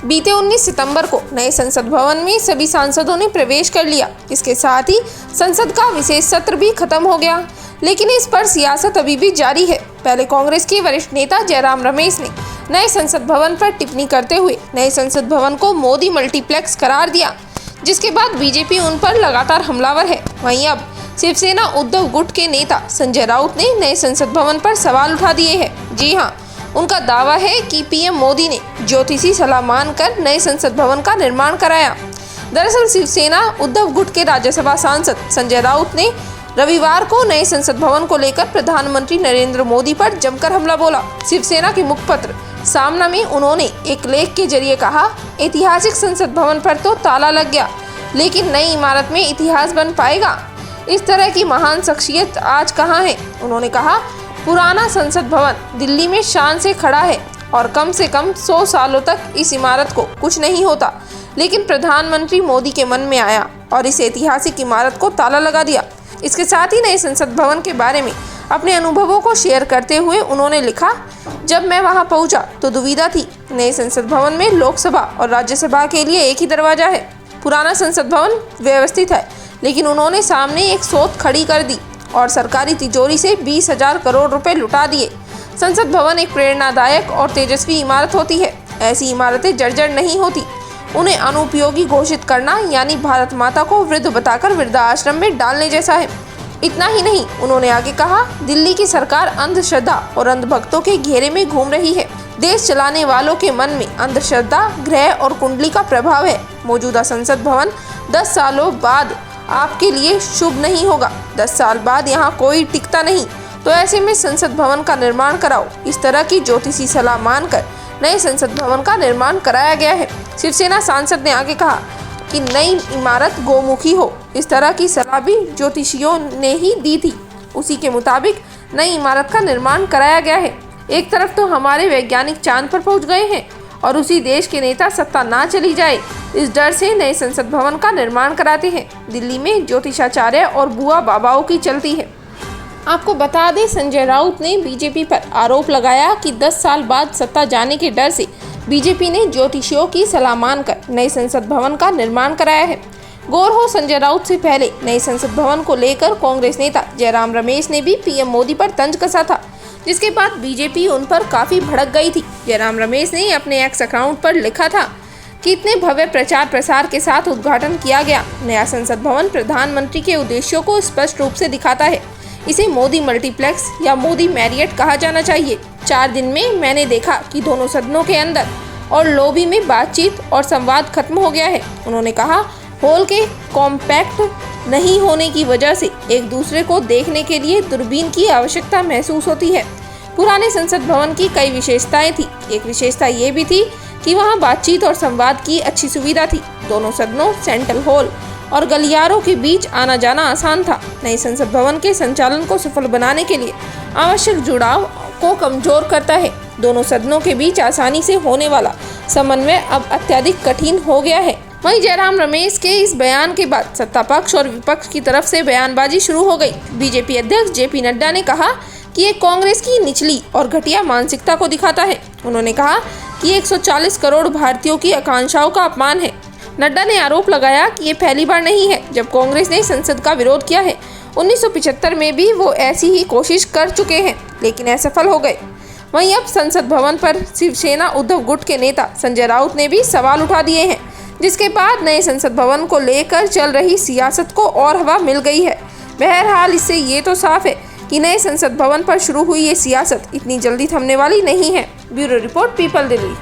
बीते 19 सितंबर को नए संसद भवन में सभी सांसदों ने प्रवेश कर लिया। इसके साथ ही संसद का विशेष सत्र भी खत्म हो गया, लेकिन इस पर सियासत अभी भी जारी है। पहले कांग्रेस के वरिष्ठ नेता जयराम रमेश ने नए संसद भवन पर टिप्पणी करते हुए नए संसद भवन को मोदी मल्टीप्लेक्स करार दिया, जिसके बाद बीजेपी उन पर लगातार हमलावर है। वहीं अब शिवसेना उद्धव गुट के नेता संजय राउत ने नए संसद भवन पर सवाल उठा दिए हैं। जी हां, उनका दावा है कि पीएम मोदी ने ज्योतिषी सलाह मानकर नए संसद भवन का निर्माण कराया। दरअसल शिवसेना उद्धव गुट के राज्यसभा सांसद संजय राउत ने रविवार को नए संसद भवन को लेकर प्रधानमंत्री नरेंद्र मोदी पर जमकर हमला बोला। शिवसेना के मुखपत्र सामना में उन्होंने एक लेख के जरिए कहा, ऐतिहासिक संसद भवन पर तो ताला लग गया, लेकिन नई इमारत में इतिहास बन पाएगा? इस तरह की महान शख्सियत आज कहाँ है? उन्होंने कहा, पुराना संसद भवन दिल्ली में शान से खड़ा है और कम से कम 100 सालों तक इस इमारत को कुछ नहीं होता, लेकिन प्रधानमंत्री मोदी के मन में आया और इस ऐतिहासिक इमारत को ताला लगा दिया। इसके साथ ही नए संसद भवन के बारे में अपने अनुभवों को शेयर करते हुए उन्होंने लिखा, जब मैं वहां पहुंचा तो दुविधा थी। नए संसद भवन में लोकसभा और राज्यसभा के लिए एक ही दरवाजा है। पुराना संसद भवन व्यवस्थित है, लेकिन उन्होंने सामने एक सोच खड़ी कर दी और सरकारी तिजोरी से 20,000 करोड़ रुपए लुटा दिए। संसद भवन एक प्रेरणादायक और तेजस्वी इमारत होती है। ऐसी इमारतें जर्जर नहीं होती। उन्हें अनुपयोगी घोषित करना यानी भारत माता को वृद्ध बताकर वृद्धाश्रम में डालने जैसा है। इतना ही नहीं, उन्होंने आगे कहा, दिल्ली की सरकार अंधश्रद्धा और अंधभक्तों के घेरे में घूम रही है। देश चलाने वालों के मन में अंधश्रद्धा, ग्रह और कुंडली का प्रभाव है। मौजूदा संसद भवन 10 सालों बाद आपके लिए शुभ नहीं होगा। 10 साल बाद यहाँ कोई टिकता नहीं, तो ऐसे में संसद भवन का निर्माण कराओ। इस तरह की ज्योतिषी सलाह मानकर नए संसद भवन का निर्माण कराया गया है। शिवसेना सांसद ने आगे कहा कि नई इमारत गोमुखी हो। इस तरह की सलाह भी ज्योतिषियों ने ही दी थी। उसी के मुताबिक नई इमारत का निर्माण कराया गया है। एक तरफ तो हमारे वैज्ञानिक चांद पर पहुंच गए हैं और उसी देश के नेता सत्ता ना चली जाए, इस डर से नए संसद भवन का निर्माण कराते हैं। दिल्ली में ज्योतिषाचार्य और बुआ बाबाओं की चलती है। आपको बता दें, संजय राउत ने बीजेपी पर आरोप लगाया कि 10 साल बाद सत्ता जाने के डर से बीजेपी ने ज्योतिषियों की सलाह मानकर नए संसद भवन का निर्माण कराया है। गौर हो, संजय राउत से पहले नए संसद भवन को लेकर कांग्रेस नेता जयराम रमेश ने भी पीएम मोदी पर तंज कसा था, जिसके बाद बीजेपी उन पर काफी भड़क गई थी। जयराम रमेश ने अपने एक्स अकाउंट पर लिखा था कि इतने भव्य प्रचार प्रसार के साथ उद्घाटन किया गया नया संसद भवन प्रधानमंत्री के उद्देश्यों को स्पष्ट रूप से दिखाता है। इसे मोदी मल्टीप्लेक्स या मोदी मैरियट कहा जाना चाहिए। 4 दिन में मैंने देखा कि दोनों सदनों के अंदर और लॉबी में बातचीत और संवाद खत्म हो गया है। उन्होंने कहा, हॉल के कॉम्पैक्ट नहीं होने की वजह से एक दूसरे को देखने के लिए दूरबीन की आवश्यकता महसूस होती है। पुराने संसद भवन की कई विशेषताएं थी। एक विशेषता ये भी थी कि वहां बातचीत और संवाद की अच्छी सुविधा थी। दोनों सदनों, सेंट्रल हॉल और गलियारों के बीच आना जाना आसान था। नए संसद भवन के संचालन को सफल बनाने के लिए आवश्यक जुड़ाव को कमजोर करता है। दोनों सदनों के बीच आसानी से होने वाला समन्वय अब अत्यधिक कठिन हो गया है। वहीं जयराम रमेश के इस बयान के बाद सत्ता पक्ष और विपक्ष की तरफ से बयानबाजी शुरू हो गई। बीजेपी अध्यक्ष जेपी नड्डा ने कहा कि ये कांग्रेस की निचली और घटिया मानसिकता को दिखाता है। उन्होंने कहा कि 140 करोड़ भारतीयों की आकांक्षाओं का अपमान है। नड्डा ने आरोप लगाया कि ये पहली बार नहीं है जब कांग्रेस ने संसद का विरोध किया है। 1975 में भी वो ऐसी ही कोशिश कर चुके हैं, लेकिन असफल हो गए। वहीं अब संसद भवन पर शिवसेना उद्धव गुट के नेता संजय राउत ने भी सवाल उठा दिए हैं, जिसके बाद नए संसद भवन को लेकर चल रही सियासत को और हवा मिल गई है। बहरहाल इससे ये तो साफ है कि नए संसद भवन पर शुरू हुई ये सियासत इतनी जल्दी थमने वाली नहीं है। Bureau report, people Delhi.